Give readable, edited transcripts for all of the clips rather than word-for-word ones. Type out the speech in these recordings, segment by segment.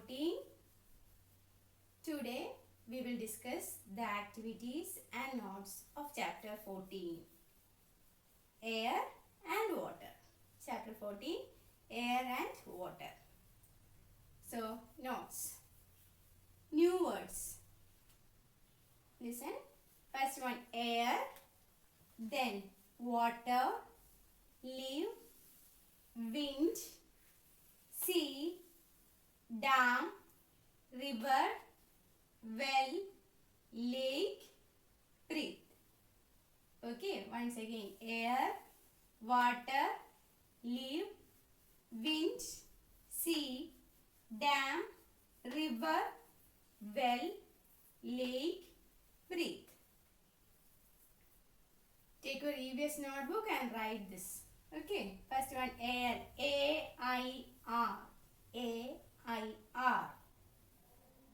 14. Today we will discuss the activities and notes of chapter 14. Air and water. Chapter 14, air and water. So, notes. New words. Listen. First one, air. Then, water, leaf, wind, sea, dam, river, well, lake, breathe. Okay, once again, air, water, leaf, wind, sea, dam, river, well, lake, breathe. Take your EVS notebook and write this. Okay, first one, air, A-I-R, A-I-R.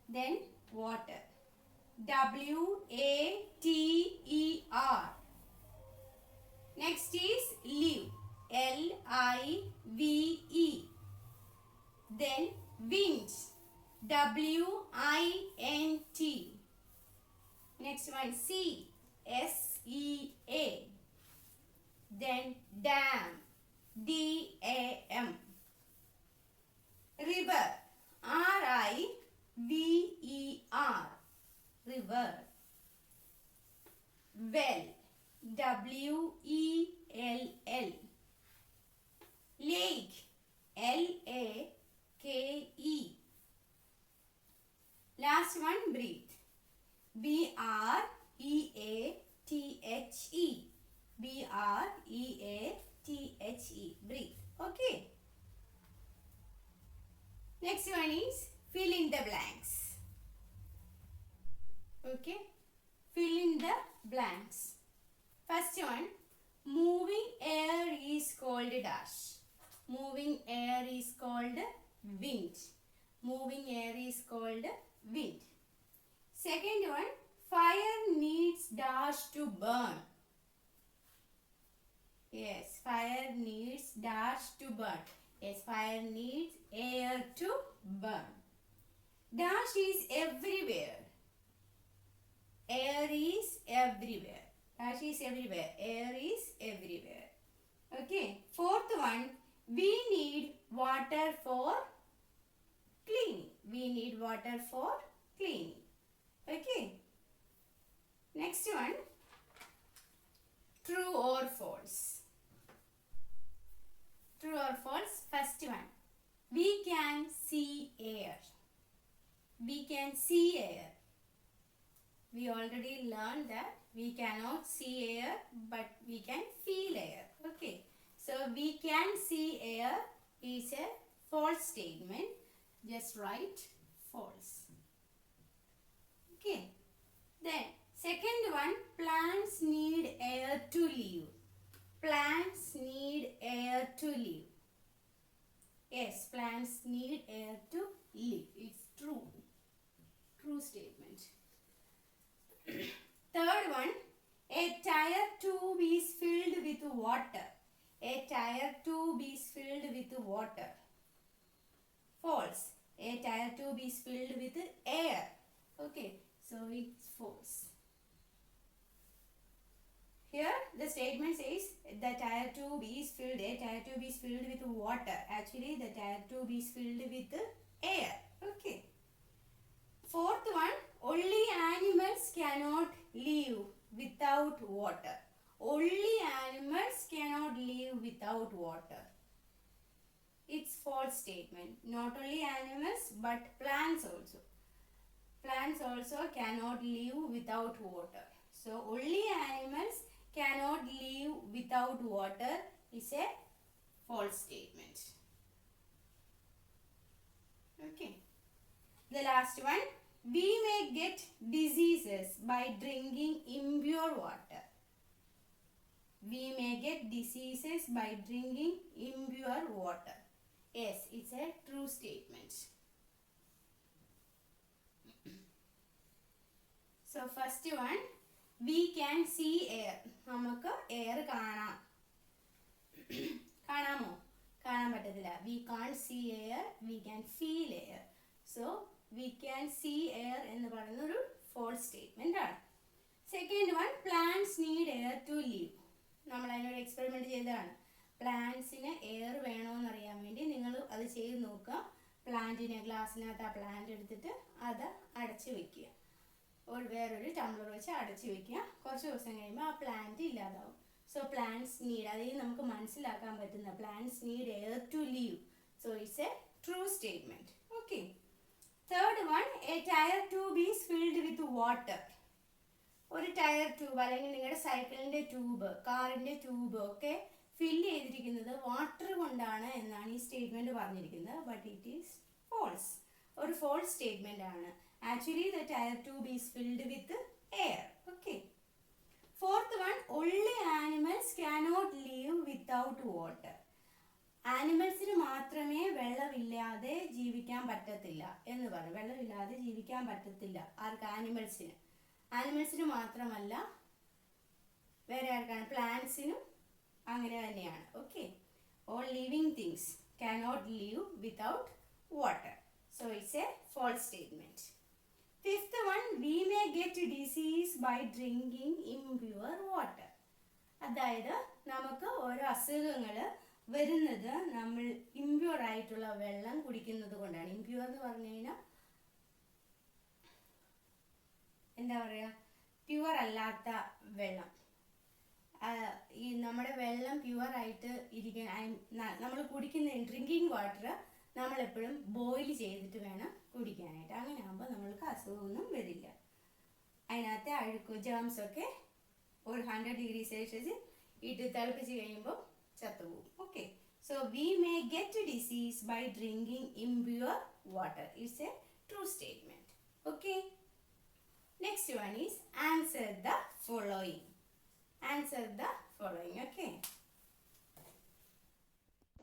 Then water, W-A-T-E-R. Next is leaf, L-I-V-E. Then wind, W-I-N-T. Next one, sea, S-E-A. Then dam, D-A-M. River, R-I-V-E-R. River. Well, W-E-L-L. Lake, L-A-K-E. Last one, breathe. B-R-E-A-T-H-E. B-R-E-A-T-H-E. Breathe. Okay. Next one is fill in the blanks. Okay. Fill in the blanks. First one, moving air is called dash. Moving air is called wind. Moving air is called wind. Second one, fire needs dash to burn. Yes, fire needs dash to burn. Yes, fire needs air to burn. Dash is everywhere. Air is everywhere. Dash is everywhere. Air is everywhere. Okay. Fourth one, we need water for cleaning. We need water for cleaning. Okay. Next one, true or false. True or false? First one, we can see air. We can see air. We already learned that we cannot see air, but we can feel air. Okay. So, we can see air is a false statement. Just write false. Okay. Then, second one, plants need air to live. Plants need air to live. Yes, plants need air to live. It's true. True statement. Third one, a tire tube is filled with water. A tire tube is filled with water. False. A tire tube is filled with air. Okay, so it's false. Here the statement says the tire tube is filled. A tire tube is filled with water. Actually, the tire tube is filled with air. Okay. Fourth one, only animals cannot live without water. Only animals cannot live without water. It's false statement. Not only animals but plants also. Plants also cannot live without water. So only animals cannot live without water is a false statement. Okay. The last one, we may get diseases by drinking impure water. We may get diseases by drinking impure water. Yes, it's a true statement. So first one, we can see air. നമുക്ക് air കാണാം. കാണാമോ? കാണാൻ പറ്റത്തില്ല. We can't see air. We can feel air. So we can see air എന്ന് പറയുന്ന ഒരു false statement ആണ്. Second one, plants need air to live. നമ്മൾ അതിനൊരു എക്സ്പെരിമെന്റ് ചെയ്തതാണ്. പ്ലാന്റ്സിന് എയർ വേണോന്ന് അറിയാൻ വേണ്ടി നിങ്ങൾ അത് ചെയ്ത് നോക്കുക. പ്ലാന്റിനെ ഗ്ലാസ്സിനകത്ത് ആ പ്ലാന്റ് എടുത്തിട്ട് അത് അടച്ചു വെക്കുക. വേറൊരു ടംബ്ലർ വെച്ച് അടച്ചു വെക്കുക. കുറച്ച് ദിവസം കഴിയുമ്പോൾ ആ പ്ലാന്റ് ഇല്ലാതാവും. സോ പ്ലാന്റ്സ് നീഡ്, അതായത് നമുക്ക് മനസ്സിലാക്കാൻ പറ്റുന്ന plants need air to live. So it's a true statement. Okay. Third one, a tyre tube is filled with water. ഒരു ടയർ ട്യൂബ് അല്ലെങ്കിൽ നിങ്ങളുടെ സൈക്കിളിന്റെ ട്യൂബ്, കാറിന്റെ ട്യൂബ് ഒക്കെ ഫില്ല് ചെയ്തിരിക്കുന്നത് വാട്ടർ കൊണ്ടാണ് എന്നാണ് ഈ സ്റ്റേറ്റ്മെന്റ് പറഞ്ഞിരിക്കുന്നത്. But it is false. ഒരു ഫോൾസ് സ്റ്റേറ്റ്മെന്റ് ആണ്. Actually the tyre tube is filled with air. Okay. Fourth one, only animals cannot live without water. ആനിമൽസിന് മാത്രമേ വെള്ളമില്ലാതെ ജീവിക്കാൻ പറ്റത്തില്ല എന്ന് പറയും. വെള്ളമില്ലാതെ ജീവിക്കാൻ പറ്റത്തില്ല ആർക്ക്? ആനിമൽസിന്. ആനിമൽസിന് മാത്രമല്ല, വേറെ ആർക്കാണ്? പ്ലാന്റ്സിനും അങ്ങനെ തന്നെയാണ്. Okay. All living things cannot live without water. So it's a false statement. Fifth one, we may get disease by drinking impure water. അതായത് നമുക്ക് ഓരോ അസുഖങ്ങൾ വരുന്നത് നമ്മൾ ഇംപ്യൂർ ആയിട്ടുള്ള വെള്ളം കുടിക്കുന്നത് കൊണ്ടാണ്. ഇംപ്യൂർ എന്ന് പറഞ്ഞു കഴിഞ്ഞാൽ എന്താ പറയുക, പ്യുവർ അല്ലാത്ത വെള്ളം. ഈ നമ്മുടെ വെള്ളം പ്യുവർ ആയിട്ട് ഇരിക്കാൻ നമ്മൾ കുടിക്കുന്ന ഡ്രിങ്കിങ് വാട്ടർ നമ്മളെപ്പോഴും ബോയിൽ ചെയ്തിട്ട് വേണം കുടിക്കാനായിട്ട്. അങ്ങനെ ആകുമ്പോൾ നമ്മൾക്ക് അസുഖമൊന്നും വരില്ല. അതിനകത്തെ അഴുക്ക് ജേംസ് ഒക്കെ ഒരു 100 ഡിഗ്രി സെൽഷ്യസ് ഇട്ട് തിളപ്പിച്ച് കഴിയുമ്പോൾ ചത്തുപോകും. Okay. So we may get disease by drinking impure water. It's a true statement. Okay. Next one is answer the following. Answer the following. Okay.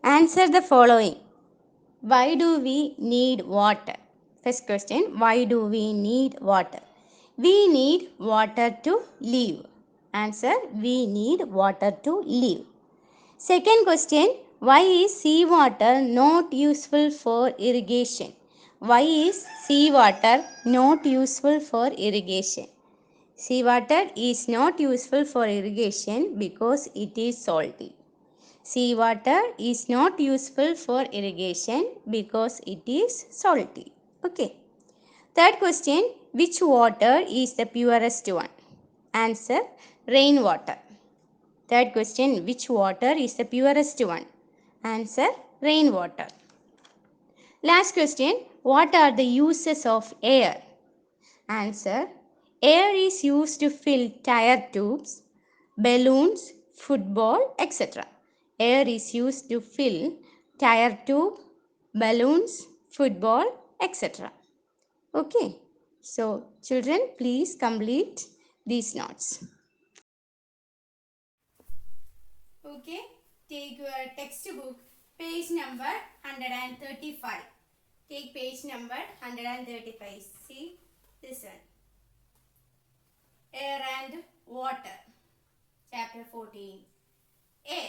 Answer the following. Why do we need water? First question, why do we need water? We need water to live. Answer, we need water to live. Second question, why is seawater not useful for irrigation? Why is seawater not useful for irrigation? Seawater is not useful for irrigation because it is salty. Seawater is not useful for irrigation because it is salty. Okay. Third question, which water is the purest one? Answer, rainwater. Third question, which water is the purest one? Answer, rainwater. Last question, what are the uses of air? Answer, air is used to fill tire tubes, balloons, football, etc. Air is used to fill tire tube, balloons, football, etc. Okay. So, children, please complete these notes. Okay. Take your textbook, page number 135. Take page number 135. See this one. Air and water. Chapter 14. A.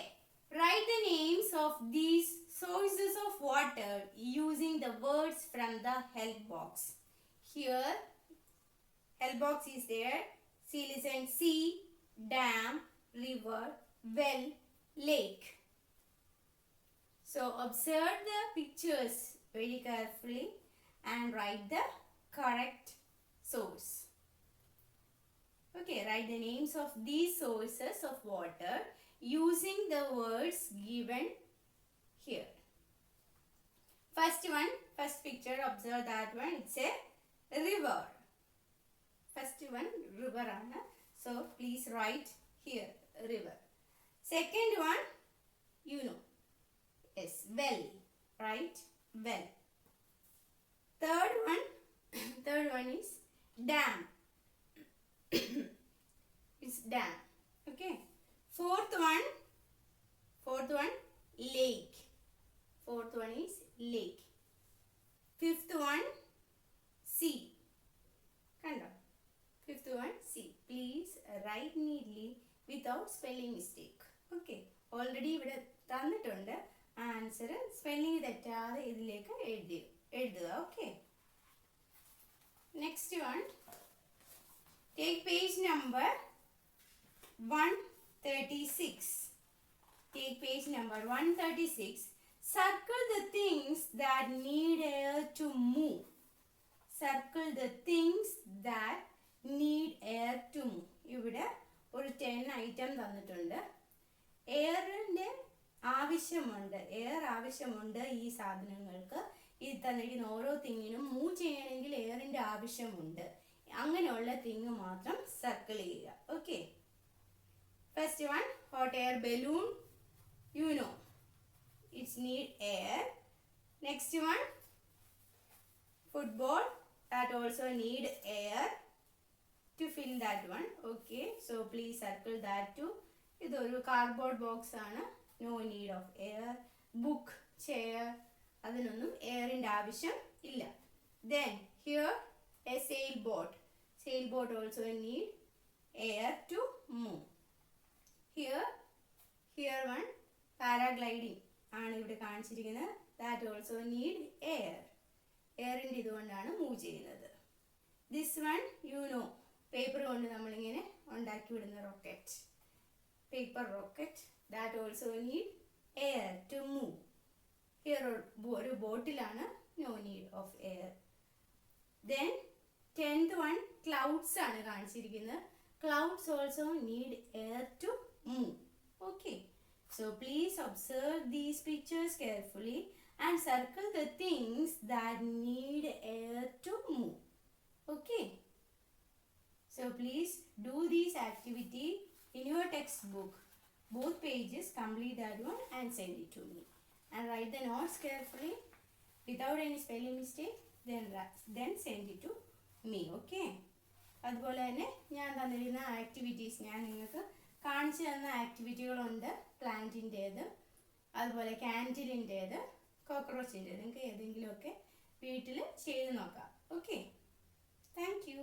Write the names of these sources of water using the words from the help box. Here, help box is there. See, listen. Sea, dam, river, well, lake. So, observe the pictures very carefully and write the correct source. Okay, write the names of these sources of water using the words given here. First one, first picture, observe that one. It's a river. First one, river. So, please write here, river. Second one, you know. Yes, well. Right? Well. Third one is dam. It's dam. Okay. Fourth one, lake. Fourth one is lake. Fifth one, sea. Kind of. Fifth one, sea. Please write neatly without spelling mistake. Okay. Already ഇവിടെ തന്നിട്ടുണ്ട് answer. Spelling തെറ്റാതെ ഇതിലേക്ക് എഴുതുക. Okay. next one, take page number 136. Take page number 136. Circle the things that need air to move. Circle the things that need air to move. ഇവിടെ ഒരു 10 item തന്നിട്ടുണ്ട്. എയറിൻ്റെ ആവശ്യമുണ്ട്, air ആവശ്യമുണ്ട് ഈ സാധനങ്ങൾക്ക്. ഈ തന്നിരിക്കുന്ന ഓരോ തിങ്ങിനും മൂവ് ചെയ്യണമെങ്കിൽ എയറിൻ്റെ ആവശ്യമുണ്ട്. അങ്ങനെയുള്ള തിങ് മാത്രം സർക്കിൾ ചെയ്യുക. Okay, first one, hot air balloon. You know it's need air. Next one, football, that also need air to fill that one. Okay, so please circle that too. ഇതൊരു cardboard box ആണ്, no need of air. Book, chair, അതിനൊന്നും എയറിൻ്റെ ആവശ്യം ഇല്ല. Then here a sailboat. Sailboat also need air to move. Here one, paragliding ആണ് ഇവിടെ കാണിച്ചിരിക്കുന്നത്. That also need air. എയറിൻ്റെ ഇതുകൊണ്ടാണ് മൂവ് ചെയ്യുന്നത്. This one you know, paper കൊണ്ട് നമ്മളിങ്ങനെ ഉണ്ടാക്കി വിടുന്ന rocket, paper rocket. That also need air to move. Here ഒരു ബോട്ടിലാണ്, no need of air. Then 10th one, clouds ആണ് കാണിച്ചിരിക്കുന്നത്. Clouds also need air to move. Okay, so please observe these pictures carefully and circle the things that need air to move. Okay, so please do this activity in your textbook. Both pages, complete that one and send it to me. And write the notes carefully without any spelling mistake. Then send it to me. Okay. അതുപോലെ തന്നെ ഞാൻ തന്നിരുന്ന activities, ഞാൻ നിങ്ങൾക്ക് കാണിച്ചു തന്ന ആക്ടിവിറ്റികളുണ്ട്. പ്ലാന്റിൻ്റേത്, അതുപോലെ ക്യാൻഡിലിൻ്റേത്, കോക്രോച്ചിൻ്റേത്. നിങ്ങൾക്ക് ഏതെങ്കിലുമൊക്കെ വീട്ടിൽ ചെയ്ത് നോക്കാം. Okay, thank you.